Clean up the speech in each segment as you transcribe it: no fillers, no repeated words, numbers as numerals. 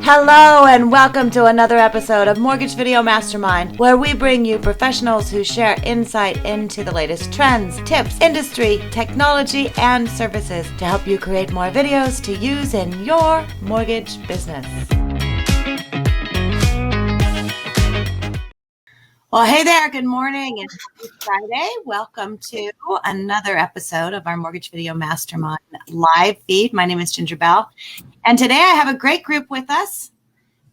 Hello and welcome to another episode of Mortgage Video Mastermind, where we bring you professionals who share insight into the latest trends, tips, industry, technology, and services to help you create more videos to use in your mortgage business. Well, hey there, good morning and happy Friday. Welcome to another episode of our Mortgage Video Mastermind live feed. My name is Ginger Bell, and today I have a great group with us.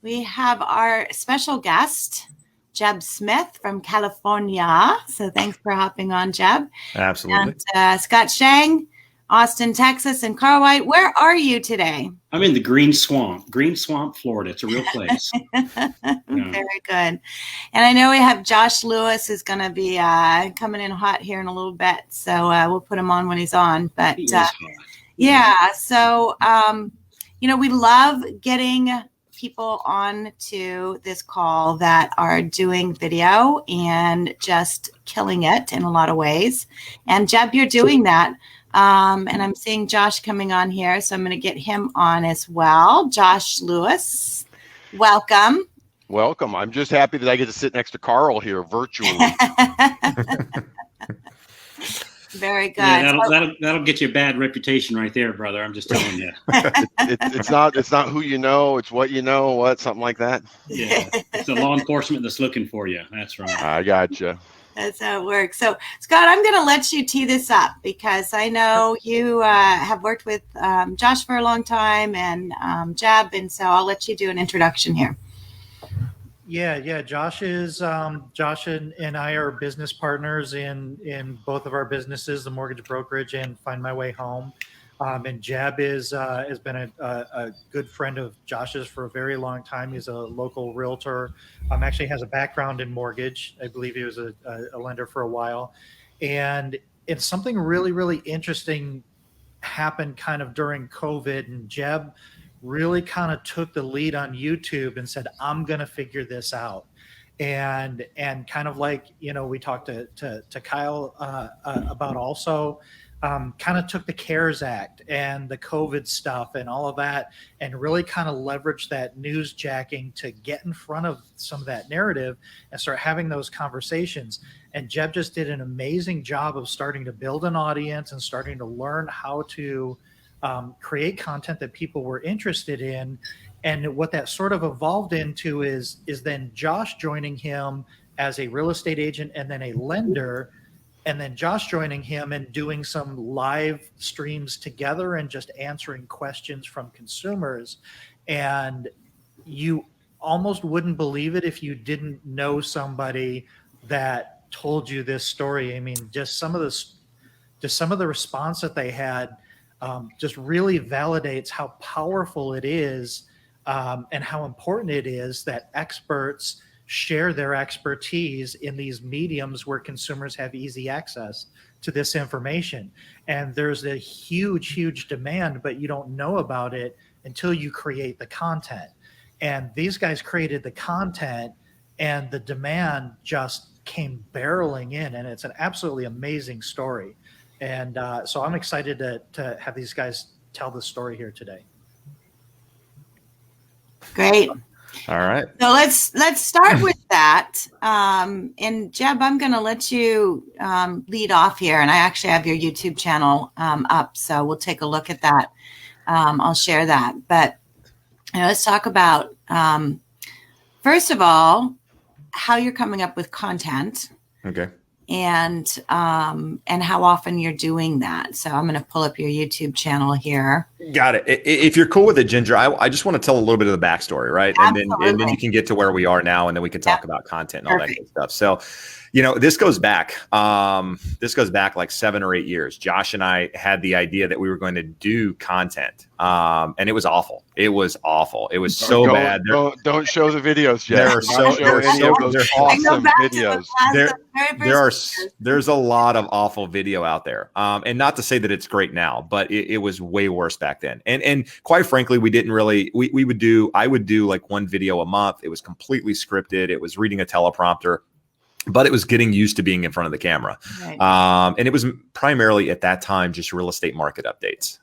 We have our special guest, Jeb Smith from California. So thanks for hopping on, Jeb. Absolutely. And Scott Schang, Austin, Texas, and Carl White. Where are you today? I'm in the Green Swamp, Florida. It's a real place. Very good. And I know we have Josh Lewis who's going to be coming in hot here in a little bit. So we'll put him on when he's on. But yeah, so, we love getting people on to this call that are doing video and just killing it in a lot of ways. And Jeb, you're doing that. And I'm seeing Josh coming on here, so I'm going to get him on as well. Josh Lewis, welcome. Welcome. I'm just happy that I get to sit next to Carl here virtually. Very good. Yeah, that'll get you a bad reputation right there, brother. I'm just telling you. It's not who you know, it's what you know, something like that. Yeah, it's the law enforcement that's looking for you. That's right. I gotcha. That's how it works. So, Scott, I'm going to let you tee this up because I know you have worked with Josh for a long time and Jeb, and so I'll let you do an introduction here. Yeah. Josh and I are business partners in both of our businesses, the mortgage brokerage and Find My Way Home. And Jeb has been a good friend of Josh's for a very long time. He's a local realtor. Actually has a background in mortgage. I believe he was a lender for a while. And it's something really, really interesting happened kind of during COVID. And Jeb really kind of took the lead on YouTube and said, I'm going to figure this out. And kind of like, we talked to Kyle about also, kind of took the CARES Act and the COVID stuff and all of that and really kind of leveraged that news jacking to get in front of some of that narrative and start having those conversations. And Jeb just did an amazing job of starting to build an audience and starting to learn how to create content that people were interested in. And what that sort of evolved into is then Josh joining him as a real estate agent and then a lender, and then Josh joining him and doing some live streams together and just answering questions from consumers. And you almost wouldn't believe it if you didn't know somebody that told you this story. I mean, just some of the response that they had just really validates how powerful it is and how important it is that experts share their expertise in these mediums where consumers have easy access to this information. And there's a huge demand, but you don't know about it until you create the content. And these guys created the content and the demand just came barreling in, and it's an absolutely amazing story. And so I'm excited to have these guys tell the story here today. Great. All right. So let's start with that. And Jeb, I'm going to let you lead off here. And I actually have your YouTube channel up, so we'll take a look at that. I'll share that. But let's talk about, first of all, how you're coming up with content. Okay. And how often you're doing that. So I'm going to pull up your YouTube channel here. Got it. If you're cool with it, Ginger, I just want to tell a little bit of the backstory, right? Absolutely. And then you can get to where we are now, and then we can talk about content and all that good stuff. So, this goes back. This goes back like 7 or 8 years. Josh and I had the idea that we were going to do content, and it was awful. It was awful. It was so bad. Don't show the videos yet. There's awesome videos. There's a lot of awful video out there, and not to say that it's great now, but it was way worse back then. And quite frankly, we didn't really. I would do like one video a month. It was completely scripted. It was reading a teleprompter. but it was getting used to being in front of the camera. Right. And it was primarily at that time just real estate market updates.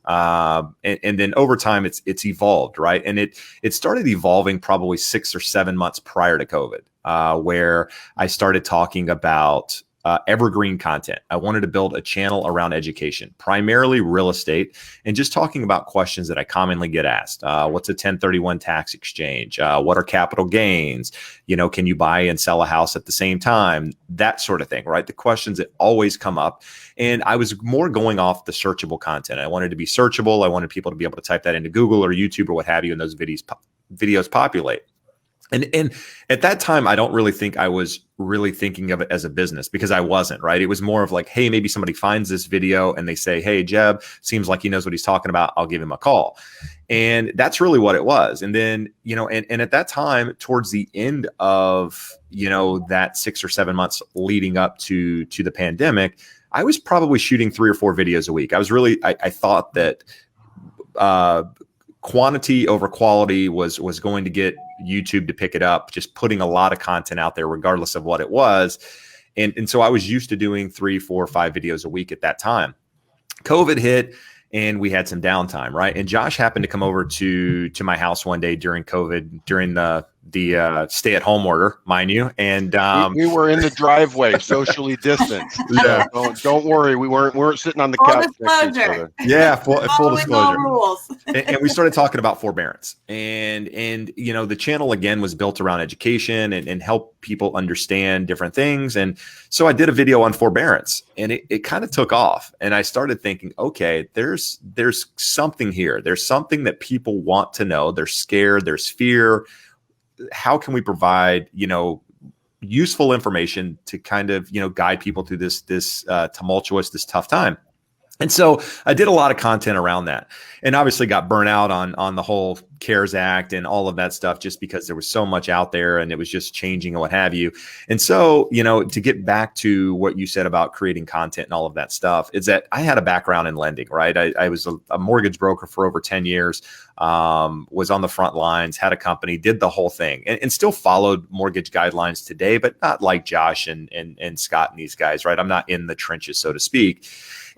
And then over time, it's evolved, right? And it started evolving probably 6 or 7 months prior to COVID, where I started talking about evergreen content. I wanted to build a channel around education, primarily real estate, and just talking about questions that I commonly get asked. What's a 1031 tax exchange? What are capital gains? Can you buy and sell a house at the same time? That sort of thing, right? The questions that always come up. And I was more going off the searchable content. I wanted to be searchable. I wanted people to be able to type that into Google or YouTube or what have you, and those videos populate. And at that time, I don't really think I was really thinking of it as a business, because I wasn't, right? It was more of like, hey, maybe somebody finds this video and they say, hey, Jeb seems like he knows what he's talking about. I'll give him a call. And that's really what it was. And then, and at that time, towards the end of, that 6 or 7 months leading up to the pandemic, I was probably shooting 3 or 4 videos a week. I thought that, quantity over quality was going to get YouTube to pick it up, just putting a lot of content out there, regardless of what it was. And so I was used to doing 3, 4, 5 videos a week at that time. COVID hit and we had some downtime, right? And Josh happened to come over to my house one day during COVID, during the stay-at-home order, mind you. And we were in the driveway, socially distanced. Yeah. Don't worry, we weren't sitting on the Full couch next to each disclosure. other. Yeah, full disclosure. Rules. And we started talking about forbearance, and the channel again was built around education and help people understand different things. And so I did a video on forbearance, and it kind of took off. And I started thinking, okay, there's something here. There's something that people want to know. They're scared. There's fear. How can we provide, useful information to kind of, guide people through this tumultuous, this tough time? And so I did a lot of content around that, and obviously got burnt out on the whole CARES Act and all of that stuff, just because there was so much out there and it was just changing and what have you. And so, to get back to what you said about creating content and all of that stuff, is that I had a background in lending, right? I was a mortgage broker for over 10 years, was on the front lines, had a company, did the whole thing, and still followed mortgage guidelines today, but not like Josh and Scott and these guys, right? I'm not in the trenches, so to speak.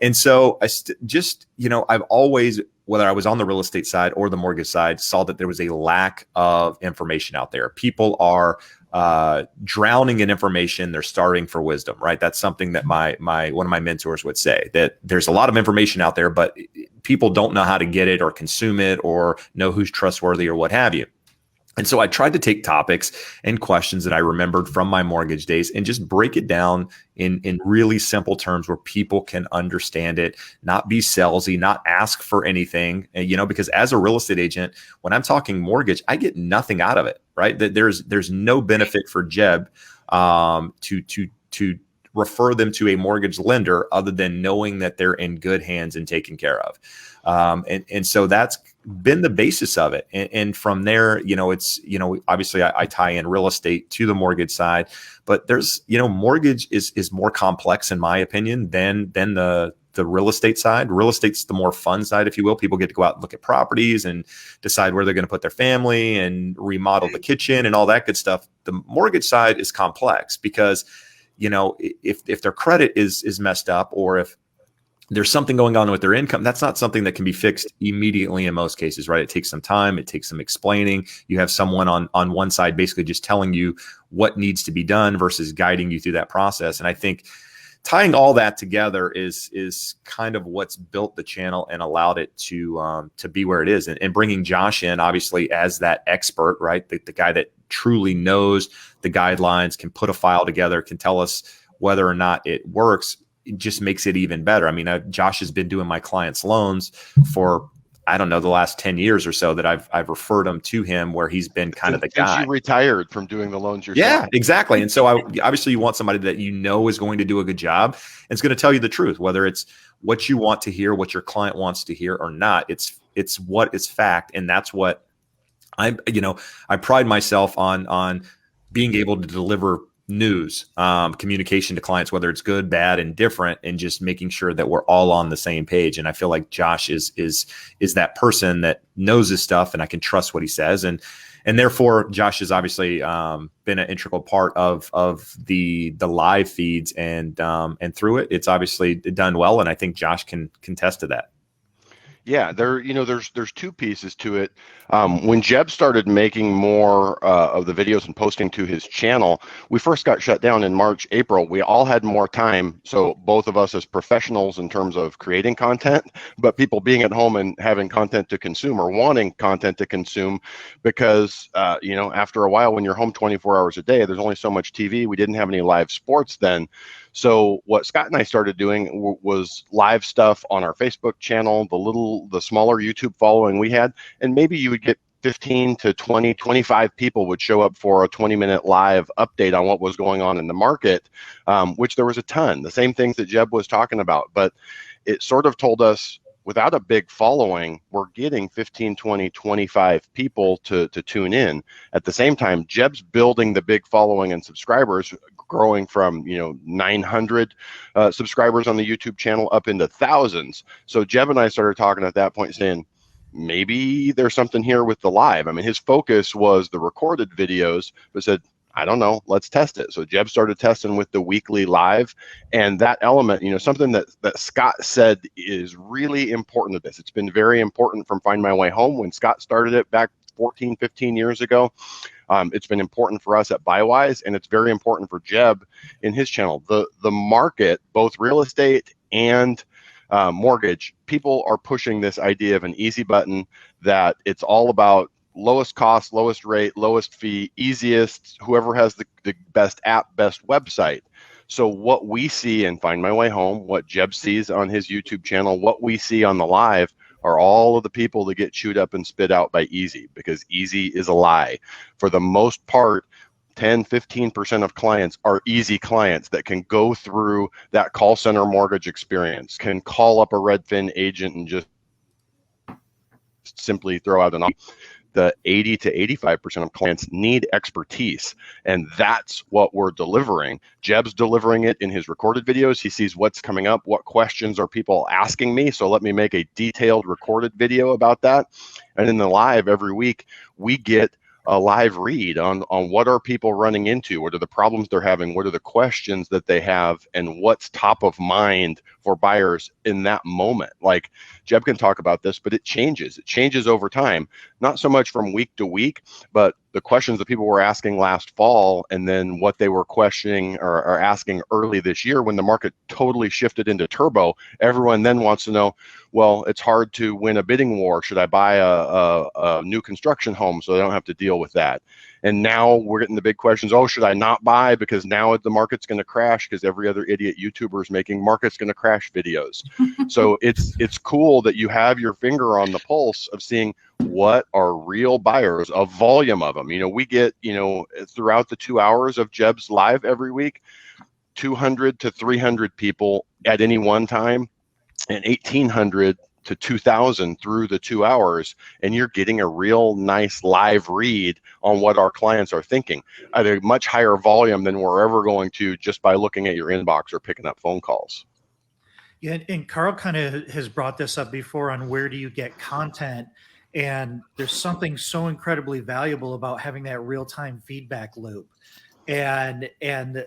And so I've always, whether I was on the real estate side or the mortgage side, saw that there was a lack of information out there. People are drowning in information. They're starving for wisdom, right? That's something that one of my mentors would say, that there's a lot of information out there, but people don't know how to get it or consume it or know who's trustworthy or what have you. And so I tried to take topics and questions that I remembered from my mortgage days and just break it down in really simple terms where people can understand it, not be salesy, not ask for anything, because as a real estate agent, when I'm talking mortgage, I get nothing out of it, right? That there's no benefit for Jeb to refer them to a mortgage lender other than knowing that they're in good hands and taken care of. And so that's been the basis of it. And from there, it's, obviously I tie in real estate to the mortgage side, but there's, mortgage is more complex in my opinion than the real estate side. Real estate's the more fun side, if you will. People get to go out and look at properties and decide where they're going to put their family and remodel the kitchen and all that good stuff. The mortgage side is complex because, if their credit is messed up, or if there's something going on with their income, that's not something that can be fixed immediately in most cases, right? It takes some time. It takes some explaining. You have someone on one side basically just telling you what needs to be done versus guiding you through that process. And I think tying all that together is kind of what's built the channel and allowed it to be where it is. And bringing Josh in, obviously, as that expert, right? The guy that truly knows the guidelines, can put a file together, can tell us whether or not it works. It just makes it even better. I mean, Josh has been doing my clients' loans for, I don't know, the last 10 years or so that I've referred them to him, where he's been kind of the guy. Since you retired from doing the loans yourself. Yeah, exactly. And so obviously you want somebody that is going to do a good job and is going to tell you the truth, whether it's what you want to hear, what your client wants to hear or not. It's what is fact. And that's what I pride myself on being able to deliver news, communication to clients, whether it's good, bad, and different, and just making sure that we're all on the same page. And I feel like Josh is that person that knows his stuff, and I can trust what he says. And and therefore Josh has obviously been an integral part of the live feeds, and through it, it's obviously done well, and I think Josh can contest to that. Yeah, there's two pieces to it. When Jeb started making more of the videos and posting to his channel, we first got shut down in March, April. We all had more time. So both of us as professionals in terms of creating content, but people being at home and having content to consume or wanting content to consume, because, after a while when you're home 24 hours a day, there's only so much TV. We didn't have any live sports then. So what Scott and I started doing was live stuff on our Facebook channel, the smaller YouTube following we had, and maybe you would get 15 to 20, 25 people would show up for a 20-minute live update on what was going on in the market, which there was a ton, the same things that Jeb was talking about. But it sort of told us, without a big following, we're getting 15, 20, 25 people to tune in. At the same time, Jeb's building the big following and subscribers, growing from 900 subscribers on the YouTube channel up into thousands. So Jeb and I started talking at that point, saying, maybe there's something here with the live. I mean, his focus was the recorded videos, but said, I don't know, let's test it. So Jeb started testing with the weekly live, and that element, something that Scott said is really important to this. It's been very important from Find My Way Home when Scott started it back 14, 15 years ago. It's been important for us at Buywise, and it's very important for Jeb in his channel. The market, both real estate and mortgage, people are pushing this idea of an easy button, that it's all about lowest cost, lowest rate, lowest fee, easiest, whoever has the best app, best website. So what we see in Find My Way Home, what Jeb sees on his YouTube channel, what we see on the live, are all of the people that get chewed up and spit out by easy, because easy is a lie. For the most part, 10, 15% of clients are easy clients that can go through that call center mortgage experience, can call up a Redfin agent and just simply throw out an offer. The 80 to 85% of clients need expertise, and that's what we're delivering. Jeb's delivering it in his recorded videos. He sees what's coming up, what questions are people asking me, so let me make a detailed recorded video about that. And in the live every week, we get a live read on what are people running into, what are the problems they're having, what are the questions that they have, and what's top of mind for buyers in that moment. Like Jeb can talk about this, but it changes over time, not so much from week to week, but the questions that people were asking last fall, and then what they were questioning or asking early this year when the market totally shifted into turbo. Everyone then wants to know, well, it's hard to win a bidding war. Should I buy a new construction home so I don't have to deal with that? And now we're getting the big questions. Oh, should I not buy because now the market's going to crash because every other idiot YouTuber is making market's going to crash videos. So it's cool that you have your finger on the pulse of seeing what are real buyers, a volume of them. We get, throughout the 2 hours of Jeb's live every week, 200 to 300 people at any one time, and 1,800 to 2,000 through the 2 hours, and you're getting a real nice live read on what our clients are thinking at a much higher volume than we're ever going to just by looking at your inbox or picking up phone calls. Yeah, and Carl kind of has brought this up before on where do you get content, and there's something so incredibly valuable about having that real-time feedback loop. And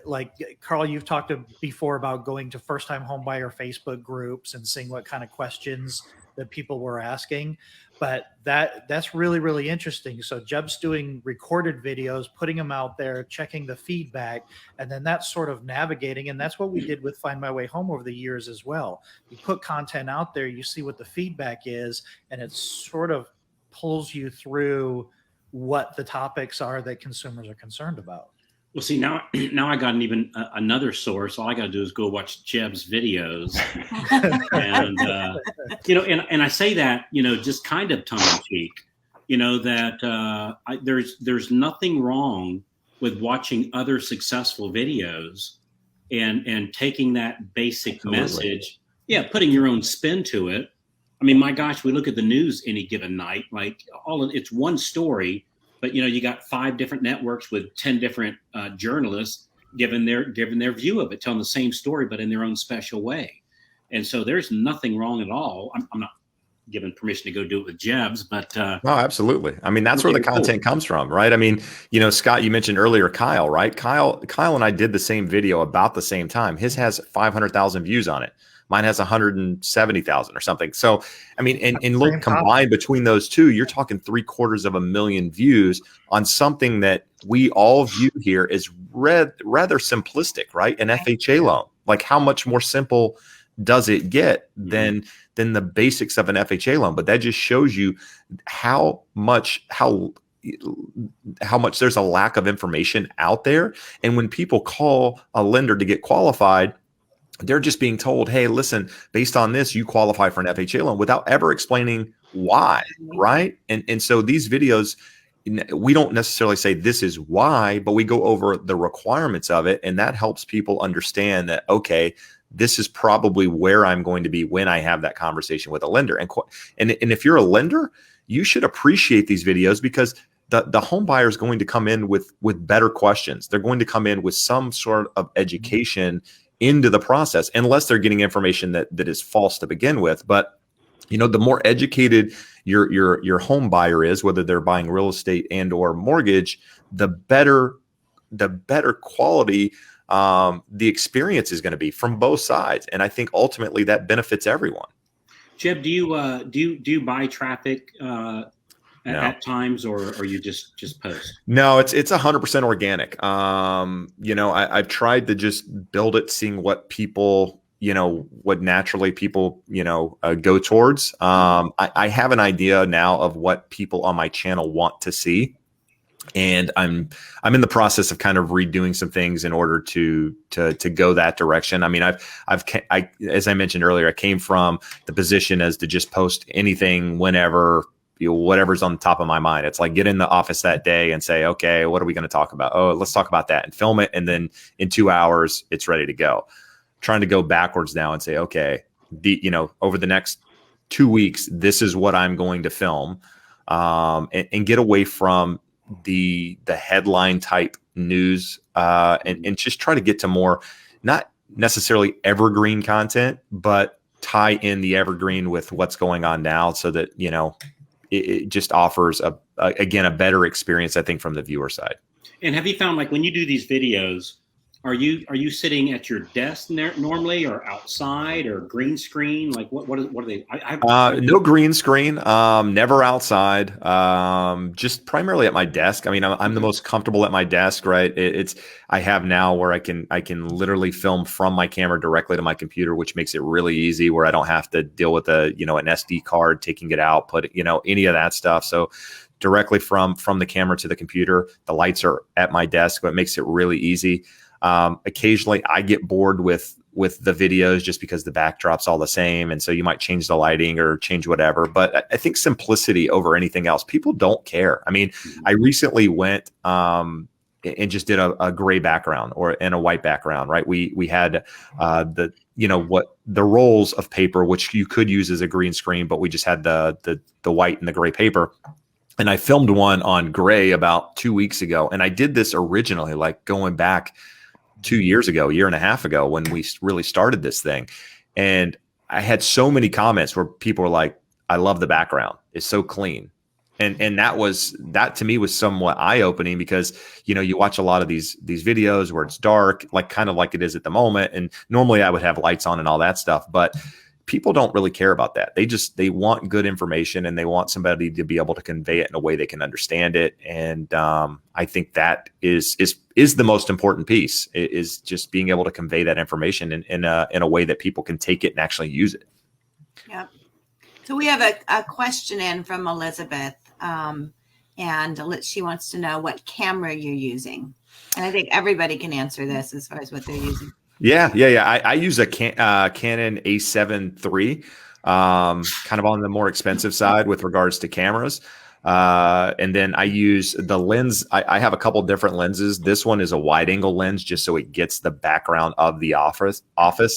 like Carl, you've talked before about going to first-time homebuyer Facebook groups and seeing what kind of questions that people were asking. But that's really, really interesting. So Jeb's doing recorded videos, putting them out there, checking the feedback, and then that's sort of navigating. And that's what we did with Find My Way Home over the years as well. You put content out there, you see what the feedback is, and it sort of pulls you through what the topics are that consumers are concerned about. Well, see, now I got another source. All I got to do is go watch Jeb's videos, and and I say that just kind of tongue in cheek, that there's nothing wrong with watching other successful videds and taking that basic message, putting your own spin to it. I mean, my gosh, we look at the news any given night, like it's one story. But you got 5 different networks with 10 different journalists giving their view of it, telling the same story but in their own special way. And so there's nothing wrong at all. I'm not given permission to go do it with Jebs, but no, absolutely. I mean, that's where the content comes from, right? I mean, Scott, you mentioned earlier Kyle, right? Kyle and I did the same video about the same time. His has 500,000 views on it. Mine has 170,000 or something. So, I mean, and look, combined between those two, you're talking 750,000 views on something that we all view here as rather simplistic, right? An FHA loan. Like, how much more simple does it get than the basics of an FHA loan? But that just shows you how much there's a lack of information out there. And when people call a lender to get qualified, they're just being told, hey, listen, based on this, you qualify for an FHA loan, without ever explaining why, right? And so these videos, we don't necessarily say this is why, but we go over the requirements of it. And that helps people understand that, okay, this is probably where I'm going to be when I have that conversation with a lender. And if you're a lender, you should appreciate these videos, because the home buyer is going to come in with better questions. They're going to come in with some sort of education into the process, unless they're getting information that is false to begin with. But the more educated your home buyer is, whether they're buying real estate and or mortgage, the better quality the experience is going to be from both sides. And I think ultimately that benefits everyone. Jeb, do you buy traffic at times, or you just post? No, it's 100% organic. I've tried to just build it, seeing what people, what naturally people, go towards. I have an idea now of what people on my channel want to see. And I'm in the process of kind of redoing some things in order to go that direction. I mean, I as I mentioned earlier, I came from the position as to just post anything whenever, whatever's on the top of my mind. It's like, get in the office that day and say, okay, what are we going to talk about? Oh, let's talk about that, and film it. And then in 2 hours, it's ready to go. Trying to go backwards now and say, okay, over the next 2 weeks, this is what I'm going to film, and get away from the headline type news, and just try to get to more, not necessarily evergreen content, but tie in the evergreen with what's going on now, so that it just offers a better experience, I think, from the viewer side. And have you found, like, when you do these videos, are you sitting at your desk normally, or outside, or green screen? Like, what are they? No green screen. Never outside. Just primarily at my desk. I mean, I'm the most comfortable at my desk, right? I have now where I can literally film from my camera directly to my computer, which makes it really easy, where I don't have to deal with an SD card, taking it out, any of that stuff. So directly from the camera to the computer. The lights are at my desk, but it makes it really easy. Occasionally I get bored with the videos just because the backdrop's all the same. And so you might change the lighting or change whatever. But I think simplicity over anything else. People don't care. I mean, I recently went and just did a gray background and a white background, right? We had the rolls of paper, which you could use as a green screen, but we just had the white and the gray paper. And I filmed one on gray about 2 weeks ago. And I did this originally, like going back 2 years ago, a year and a half ago, when we really started this thing. And I had so many comments where people were like, I love the background. It's so clean. And that to me was somewhat eye-opening, because, you watch a lot of these videos where it's dark, kind of like it is at the moment. And normally I would have lights on and all that stuff, but people don't really care about that. They want good information, and they want somebody to be able to convey it in a way they can understand it. And I think that is the most important piece, is just being able to convey that information in a way that people can take it and actually use it. Yep. So we have a question in from Elizabeth, and she wants to know what camera you're using. And I think everybody can answer this as far as what they're using. Yeah. I use a Canon A7 III, kind of on the more expensive side with regards to cameras. And then I use the lens. I have a couple different lenses. This one is a wide angle lens, just so it gets the background of the office.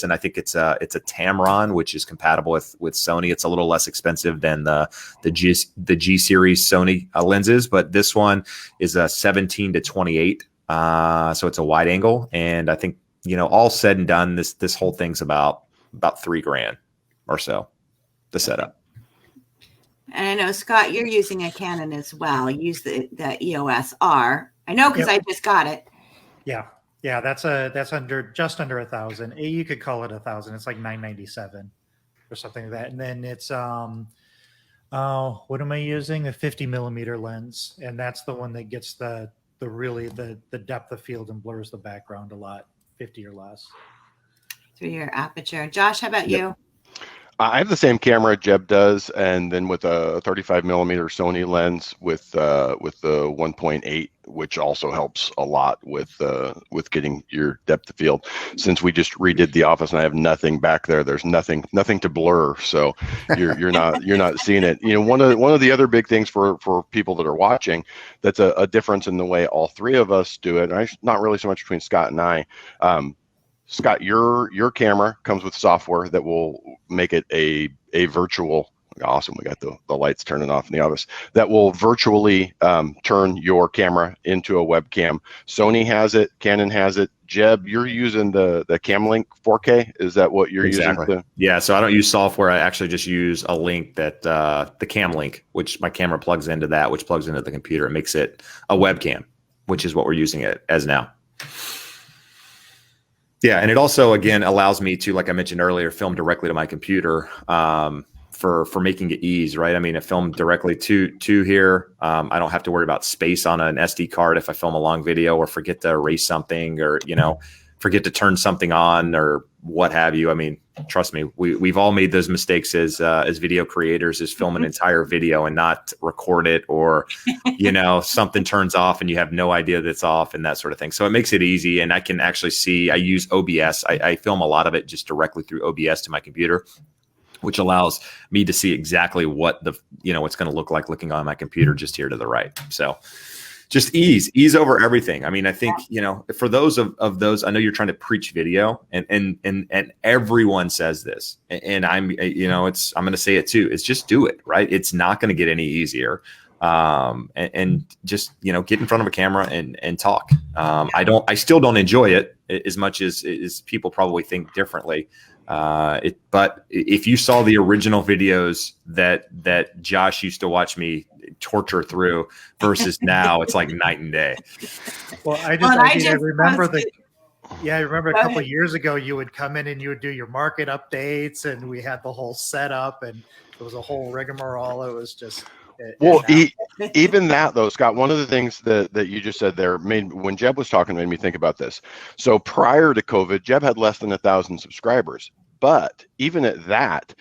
And I think it's a Tamron, which is compatible with Sony. It's a little less expensive than the G series Sony lenses, but this one is a 17-28. So it's a wide angle. And I think, all said and done, this whole thing's about $3,000 or so, the setup. And I know, Scott, you're using a Canon as well. Use the EOS R. I know because I just got it. Yeah. Yeah, that's just under 1,000. You could call it 1,000. It's like 997 or something like that. And then it's what am I using? A 50 millimeter lens, and that's the one that gets the depth of field and blurs the background a lot, 50 or less. Through your aperture. Josh, how about you? I have the same camera Jeb does, and then with a 35 millimeter Sony lens with the 1.8, which also helps a lot with getting your depth of field. Since we just redid the office and I have nothing back there, there's nothing to blur, so you're not seeing it. You know, one of the other big things for people that are watching, that's a difference in the way all three of us do it. And not really so much between Scott and I. Scott, your camera comes with software that will make it a virtual. Awesome, we got the lights turning off in the office. That will virtually turn your camera into a webcam. Sony has it, Canon has it. Jeb, you're using the Camlink 4K. Is that what you're using? Yeah, so I don't use software. I actually just use a link that the Camlink, which my camera plugs into that, which plugs into the computer. It makes it a webcam, which is what we're using it as now. Yeah, and it also, again, allows me to, like I mentioned earlier, film directly to my computer for making it ease, right? I mean, I film directly to here. I don't have to worry about space on an SD card if I film a long video or forget to erase something or, forget to turn something on or what have you. I mean, trust me, we've all made those mistakes as video creators, is film an entire video and not record it, or something turns off and you have no idea that's off and that sort of thing. So it makes it easy, and I can actually see. I use OBS. I film a lot of it just directly through OBS to my computer, which allows me to see exactly what what's going to look like looking on my computer just here to the right. So just ease over everything. I mean, I think, for those of those, I know you're trying to preach video, and everyone says this, and I'm going to say it too, is just do it, right? It's not going to get any easier. And just, get in front of a camera and talk. I still don't enjoy it as much as people probably think differently. But if you saw the original videos that Josh used to watch me torture through versus now, it's like night and day. Well, I remember a couple of years ago, you would come in and you would do your market updates, and we had the whole setup, and it was a whole rigmarole. It was just even that though, Scott, one of the things that you just said there when Jeb was talking, made me think about this. So prior to COVID, Jeb had less than 1,000 subscribers, but even at that,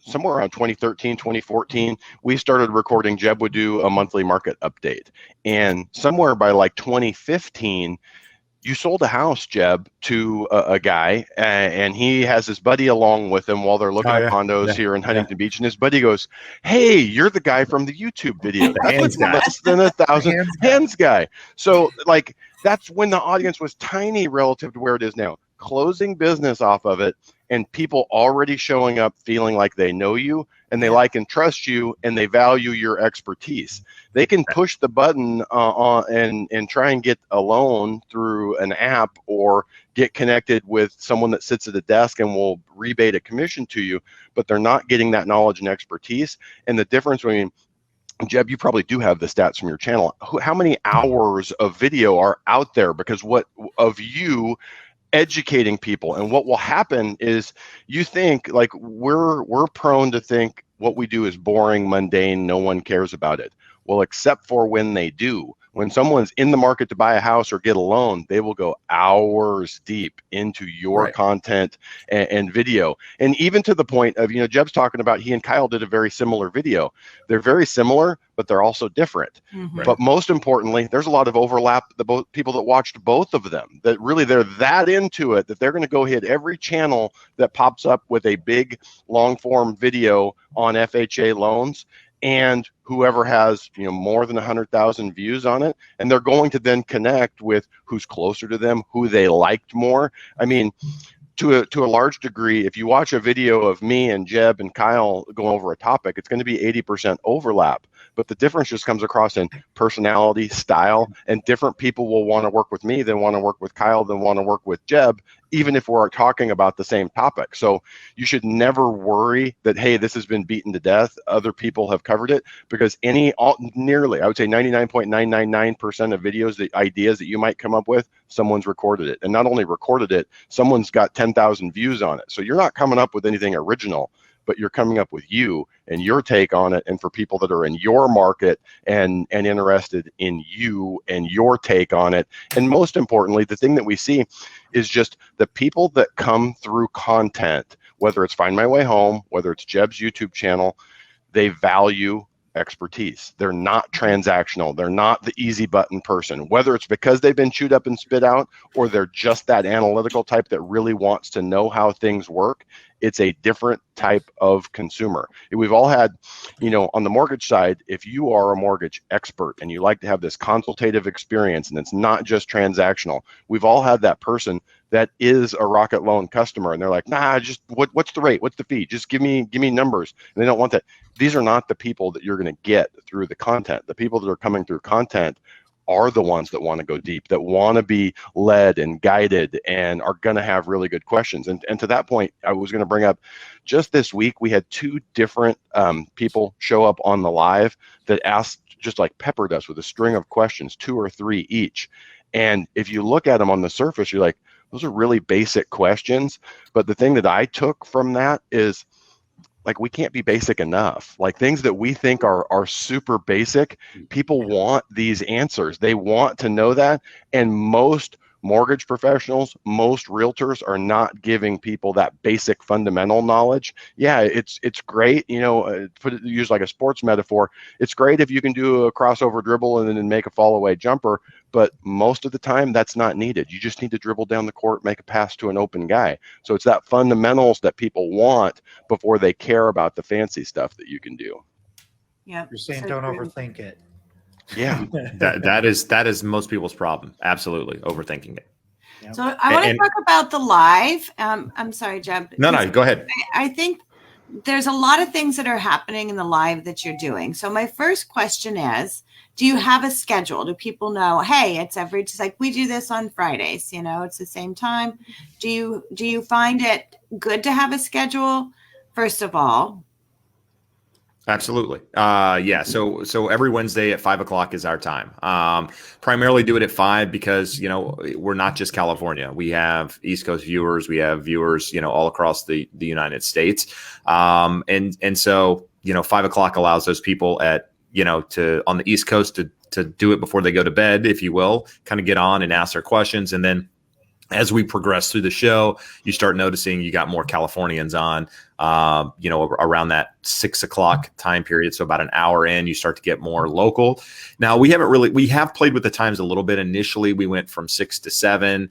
somewhere around 2013, 2014, we started recording. Jeb would do a monthly market update, and somewhere by like 2015, you sold a house, Jeb, to a guy, and he has his buddy along with him while they're looking at condos here in Huntington Beach. And his buddy goes, "Hey, you're the guy from the YouTube video. That's less than 1,000 hands guy." So like, that's when the audience was tiny relative to where it is now. Closing business off of it, and people already showing up feeling like they know you, and they like and trust you, and they value your expertise. They can push the button and try and get a loan through an app, or get connected with someone that sits at a desk and will rebate a commission to you, but they're not getting that knowledge and expertise. And the difference, Jeb, you probably do have the stats from your channel. How many hours of video are out there because of you educating people? And what will happen is, you think, like, we're prone to think what we do is boring, mundane, no one cares about it. Well, except for when they do. When someone's in the market to buy a house or get a loan, they will go hours deep into your content and video. And even to the point of, Jeb's talking about, he and Kyle did a very similar video. They're very similar, but they're also different. But most importantly, there's a lot of overlap. The people that watched both of them, that really they're that into it that they're going to go hit every channel that pops up with a big long form video on FHA loans, and whoever has more than 100,000 views on it, and they're going to then connect with who's closer to them, who they liked more. I mean, to a large degree, if you watch a video of me and Jeb and Kyle going over a topic, it's going to be 80% overlap. but the difference just comes across in personality, style, and different people will want to work with me than want to work with Kyle than want to work with Jeb, even if we're talking about the same topic. So you should never worry that, hey, this has been beaten to death, other people have covered it, because nearly, I would say 99.999% of videos, the ideas that you might come up with, someone's recorded it. And not only recorded it, someone's got 10,000 views on it. So you're not coming up with anything original, but you're coming up with you and your take on it, and for people that are in your market and interested in you and your take on it. And most importantly, the thing that we see is just the people that come through content, whether it's Find My Way Home, whether it's Jeb's YouTube channel, they value expertise. They're not transactional. They're not the easy button person, whether it's because they've been chewed up and spit out, or they're just that analytical type that really wants to know how things work. It's a different type of consumer. We've all had, on the mortgage side, if you are a mortgage expert and you like to have this consultative experience and it's not just transactional, we've all had that person that is a Rocket Loan customer and they're like, nah, just what's the rate? What's the fee? Just give me numbers. And they don't want that. These are not the people that you're going to get through the content. The people that are coming through content are the ones that want to go deep, that want to be led and guided and are going to have really good questions. And to that point, I was going to bring up, just this week, we had 2 different people show up on the live that asked, just like peppered us with a string of questions, 2 or 3 each. And if you look at them on the surface, you're like, those are really basic questions. But the thing that I took from that is, like, we can't be basic enough. Like, things that we think are super basic, people want these answers. They want to know that. And most mortgage professionals, most realtors are not giving people that basic fundamental knowledge. Yeah, it's great, use like a sports metaphor. It's great if you can do a crossover dribble and then make a fall away jumper, but most of the time that's not needed. You just need to dribble down the court, make a pass to an open guy. So it's that fundamentals that people want before they care about the fancy stuff that you can do. Yeah, you're saying don't overthink it. Yeah, that is most people's problem. Absolutely, overthinking it. Yep. So I want to talk about the live. I'm sorry, Jeb. No, go ahead. I think there's a lot of things that are happening in the live that you're doing. So my first question is, do you have a schedule? Do people know, hey, it's just like we do this on Fridays, it's the same time. Do you find it good to have a schedule, first of all? Absolutely. Yeah. So every Wednesday at 5:00 is our time. Primarily do it at 5 because, we're not just California. We have East Coast viewers. We have viewers, all across the United States. And so, 5:00 allows those people on the East Coast to do it before they go to bed, if you will, kind of get on and ask their questions. And then as we progress through the show, you start noticing you got more Californians on, around that 6:00 time period. So about an hour in, you start to get more local. Now we have played with the times a little bit. Initially, we went from 6 to 7.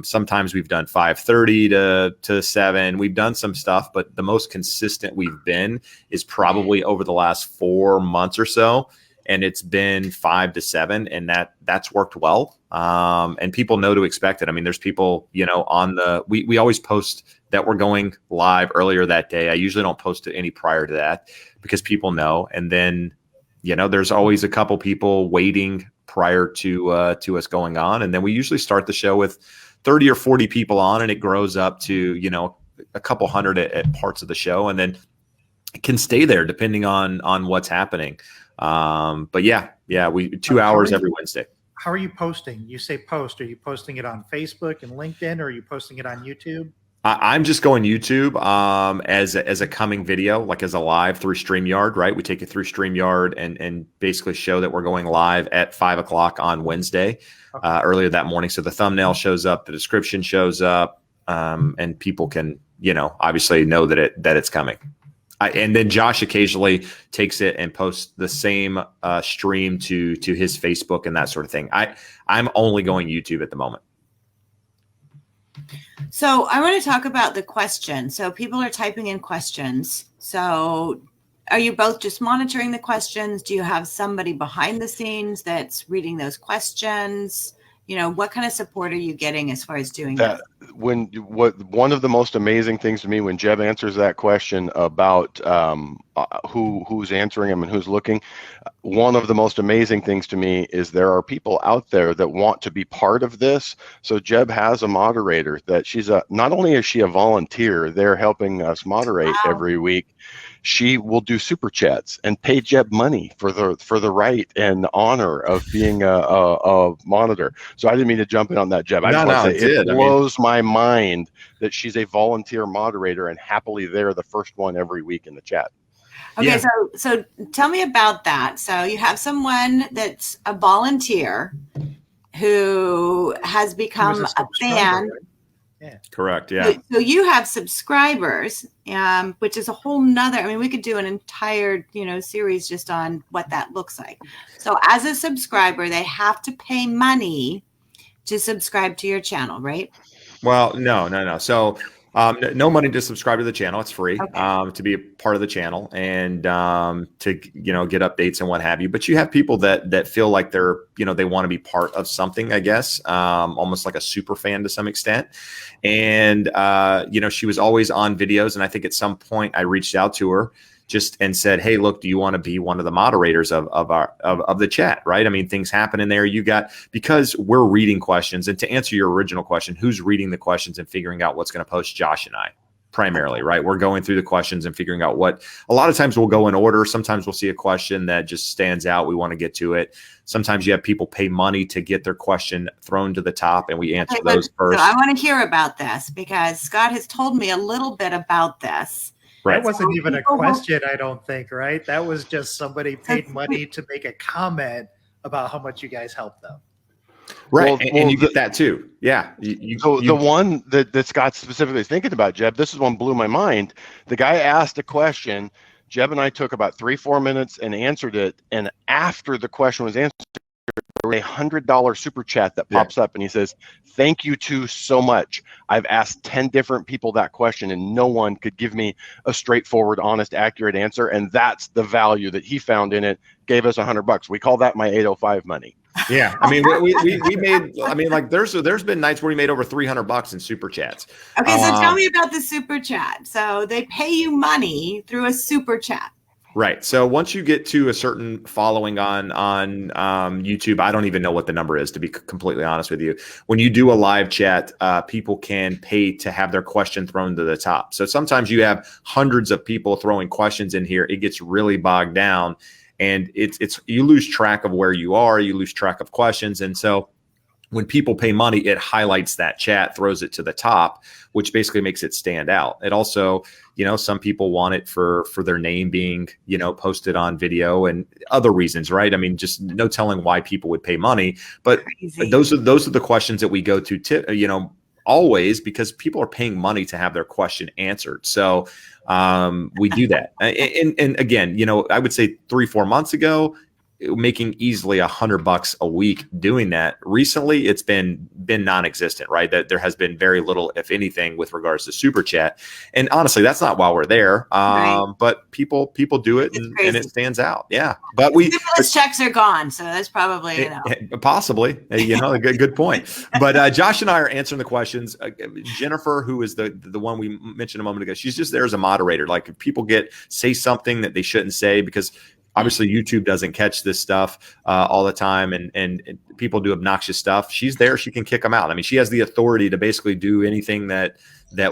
Sometimes we've done 5:30 to 7. We've done some stuff, but the most consistent we've been is probably over the last 4 months or so. And it's been 5 to 7, and that's worked well. And people know to expect it. I mean, there's people, we always post that we're going live earlier that day. I usually don't post any prior to that because people know. And then, there's always a couple people waiting prior to us going on. And then we usually start the show with 30 or 40 people on, and it grows up to, a couple hundred at parts of the show. And then it can stay there depending on what's happening. But yeah, we 2 hours every Wednesday. How are you posting? You say post. Are you posting it on Facebook and LinkedIn, or are you posting it on YouTube? I'm just going YouTube as a coming video, like as a live through StreamYard, right? We take it through StreamYard and basically show that we're going live at 5:00 on Wednesday, earlier that morning. So the thumbnail shows up, the description shows up, and people can, obviously know that it's coming. And then Josh occasionally takes it and posts the same stream to his Facebook and that sort of thing. I'm only going YouTube at the moment. So I want to talk about the questions. So people are typing in questions. So are you both just monitoring the questions? Do you have somebody behind the scenes that's reading those questions? what kind of support are you getting as far as doing that? One of the most amazing things to me when Jeb answers that question about who's answering them and who's looking, one of the most amazing things to me is there are people out there that want to be part of this. So Jeb has a moderator that not only is she a volunteer, they're helping us moderate every week. She will do super chats and pay Jeb money for the right and honor of being a monitor. So I didn't mean to jump in on that, Jeb. I just want to say it blows my mind that she's a volunteer moderator and happily they're the first one every week in the chat. Okay, so tell me about that. So you have someone that's a volunteer who has become a fan. Right? Yeah. Correct. Yeah. So you have subscribers, which is a whole nother. I mean, we could do an entire, series just on what that looks like. So as a subscriber, they have to pay money to subscribe to your channel, right? Well, no. So no money to subscribe to the channel. It's free to be a part of the channel and to get updates and what have you. But you have people that feel like they're they want to be part of something, I guess, almost like a super fan to some extent. And she was always on videos, and I think at some point I reached out to her and said, hey, look, do you want to be one of the moderators of the chat? Right. I mean, things happen in there. Because we're reading questions, and to answer your original question, who's reading the questions and figuring out what's going to post? Josh and I primarily, right? We're going through the questions and figuring out a lot of times we'll go in order. Sometimes we'll see a question that just stands out. We want to get to it. Sometimes you have people pay money to get their question thrown to the top, and we answer those first. So I want to hear about this because Scott has told me a little bit about this. Right. That wasn't even a question, I don't think, right? That was just somebody paid money to make a comment about how much you guys helped them. Right. And you get that too. Yeah. The one that Scott specifically is thinking about, Jeb, this is one blew my mind. The guy asked a question. Jeb and I took about 3-4 minutes and answered it. And after the question was answered, there was $100 super chat that pops up, and he says, thank you two so much. I've asked 10 different people that question, and no one could give me a straightforward, honest, accurate answer. And that's the value that he found in it. Gave us $100. We call that my 805 money. Yeah, I mean, we made. I mean, like there's been nights where we made over $300 in super chats. Okay, so tell me about the super chat. So they pay you money through a super chat. Right. So once you get to a certain following on YouTube, I don't even know what the number is, to be completely honest with you. When you do a live chat, people can pay to have their question thrown to the top. So sometimes you have hundreds of people throwing questions in here. It gets really bogged down, and it's you lose track of where you are. You lose track of questions, and so when people pay money, it highlights that chat, throws it to the top, which basically makes it stand out. It also, some people want it for their name being, posted on video and other reasons, right? I mean, just no telling why people would pay money, but those are the questions that we go to, always, because people are paying money to have their question answered. So we do that. And again, I would say 3-4 months ago, making easily $100 a week doing that. Recently, it's been non-existent, right? That there has been very little, if anything, with regards to super chat. And honestly, that's not why we're there. Right. But people do it, and it stands out. Yeah, but stimulus checks are gone, so that's probably possibly a good point. But Josh and I are answering the questions. Jennifer, who is the one we mentioned a moment ago, she's just there as a moderator. Like if people say something that they shouldn't say, because obviously YouTube doesn't catch this stuff all the time, and people do obnoxious stuff. She's there. She can kick them out. I mean, she has the authority to basically do anything that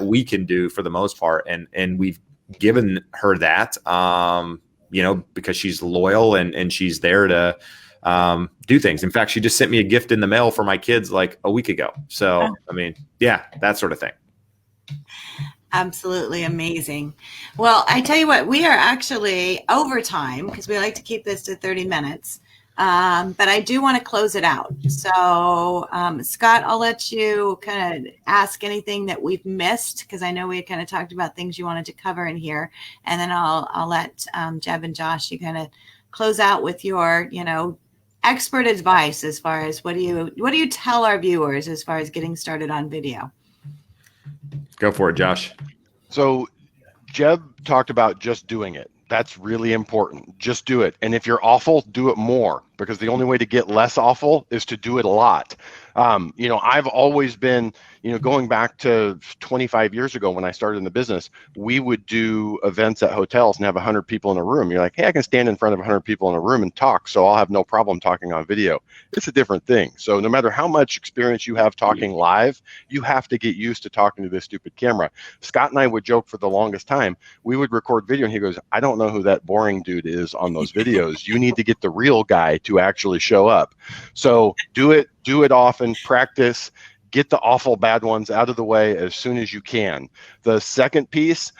we can do for the most part. And we've given her that, because she's loyal and she's there to do things. In fact, she just sent me a gift in the mail for my kids like a week ago. So, I mean, yeah, that sort of thing. Absolutely amazing. Well, I tell you what, we are actually over time because we like to keep this to 30 minutes. But I do want to close it out. So, Scott, I'll let you kind of ask anything that we've missed, because I know we kind of talked about things you wanted to cover in here. And then I'll let Jeb and Josh, you kind of close out with your, expert advice as far as what do you tell our viewers as far as getting started on video? Go for it, Josh. So Jeb talked about just doing it. That's really important. Just do it. And if you're awful, do it more, because the only way to get less awful is to do it a lot. I've always been, going back to 25 years ago when I started in the business, we would do events at hotels and have 100 people in a room. You're like, hey, I can stand in front of 100 people in a room and talk, so I'll have no problem talking on video. It's a different thing. So no matter how much experience you have talking live, you have to get used to talking to this stupid camera. Scott and I would joke for the longest time. We would record video and he goes, I don't know who that boring dude is on those videos. You need to get the real guy to actually show up. So do it often, practice, get the awful bad ones out of the way as soon as you can. The second piece,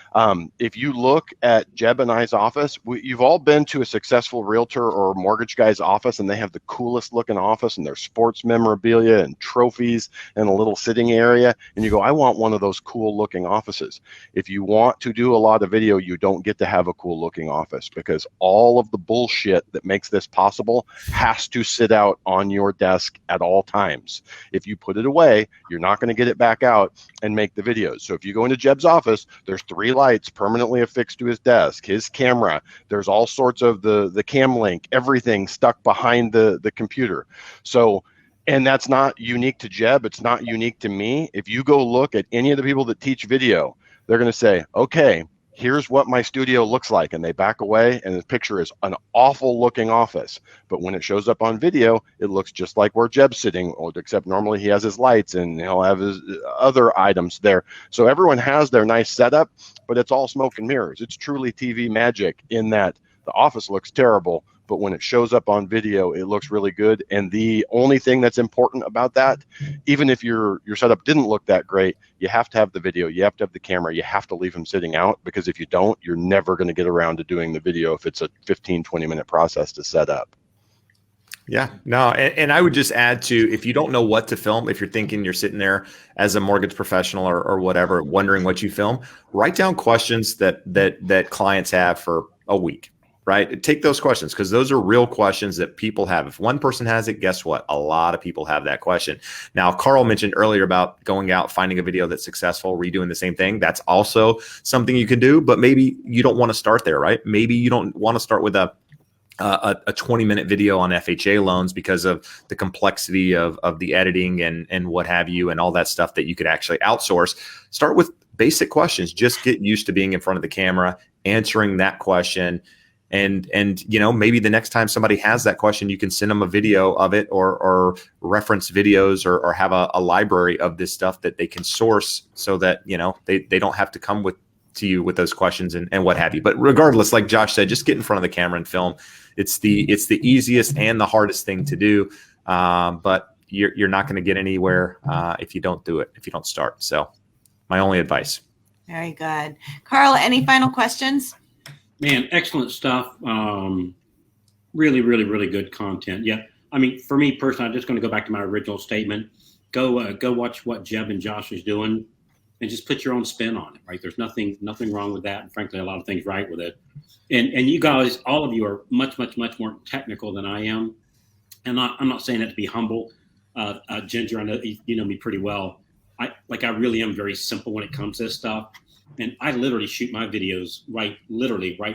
if you look at Jeb and I's office, you've all been to a successful realtor or mortgage guy's office, and they have the coolest looking office, and there's sports memorabilia and trophies and a little sitting area. And you go, I want one of those cool looking offices. If you want to do a lot of video, you don't get to have a cool looking office, because all of the bullshit that makes this possible has to sit out on your desk at all times. If you put it away, you're not going to get it back out and make the videos. So if you go into Jeb's office, there's 3 lights permanently affixed to his desk, his camera, there's all sorts of the cam link, everything stuck behind the computer. So, and that's not unique to Jeb. It's not unique to me. If you go look at any of the people that teach video, they're going to say, okay, here's what my studio looks like, and they back away, and the picture is an awful looking office. But when it shows up on video, it looks just like where Jeb's sitting, except normally he has his lights and he'll have his other items there. So everyone has their nice setup, but it's all smoke and mirrors. It's truly TV magic in that the office looks terrible, but when it shows up on video, it looks really good. And the only thing that's important about that, even if your setup didn't look that great, you have to have the video, you have to have the camera, you have to leave them sitting out, because if you don't, you're never going to get around to doing the video if it's a 15-20 minute process to set up. Yeah, no. And I would just add to, if you don't know what to film, if you're thinking you're sitting there as a mortgage professional or whatever, wondering what you film, write down questions that clients have for a week. Right? Take those questions, because those are real questions that people have. If one person has it, guess what? A lot of people have that question. Now, Carl mentioned earlier about going out, finding a video that's successful, redoing the same thing. That's also something you can do, but maybe you don't want to start there, right? Maybe you don't want to start with a 20-minute video on FHA loans because of the complexity of the editing and what have you, and all that stuff that you could actually outsource. Start with basic questions. Just get used to being in front of the camera, answering that question. And maybe the next time somebody has that question, you can send them a video of it, or reference videos, or have a library of this stuff that they can source, so that they don't have to come to you with those questions and what have you. But regardless, like Josh said, just get in front of the camera and film. It's the easiest and the hardest thing to do, but you're not going to get anywhere if you don't do it, if you don't start. So my only advice. Very good. Carl, any final questions? Man, excellent stuff. Really, really, really good content. Yeah. I mean, for me personally, I'm just going to go back to my original statement. Go watch what Jeb and Josh is doing, and just put your own spin on it, right? There's nothing wrong with that. And frankly, a lot of things right with it. And you guys, all of you are much, much, much more technical than I am. And I'm not saying that to be humble. Ginger, I know you know me pretty well. I really am very simple when it comes to this stuff. And I literally shoot my videos right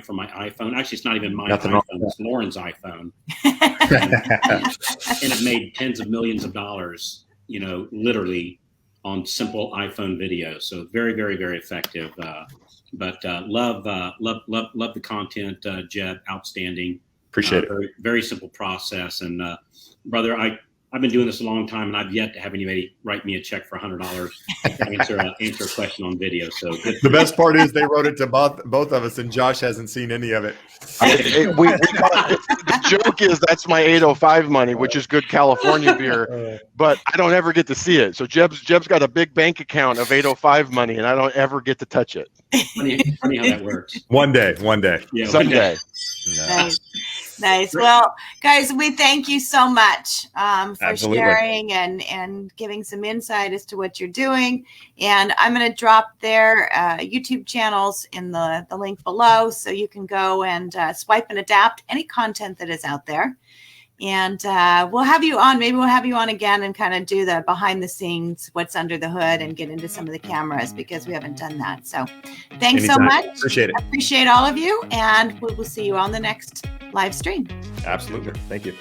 from my iPhone. Actually, it's not even my iPhone. It's Lauren's iPhone. And it made tens of millions of dollars, literally on simple iPhone videos. So very, very, very effective. But love the content, Jeb. Outstanding. Appreciate it. Very, very simple process. And brother, I've been doing this a long time, and I've yet to have anybody write me a check for $100 to answer a question on video. So the best part is they wrote it to both of us, and Josh hasn't seen any of it. The joke is that's my 805 money, which is good California beer, but I don't ever get to see it. So Jeb's got a big bank account of 805 money, and I don't ever get to touch it. Funny how that works. One day. Yeah, someday. No. Nice. Well, guys, we thank you so much for Absolutely. sharing and giving some insight as to what you're doing. And I'm going to drop their YouTube channels in the link below, so you can go and swipe and adapt any content that is out there. And we'll have you on. Maybe we'll have you on again and kind of do the behind the scenes, what's under the hood, and get into some of the cameras, because we haven't done that. So thanks so much. Appreciate it. I appreciate all of you. And we will see you on the next live stream. Absolutely. Thank you.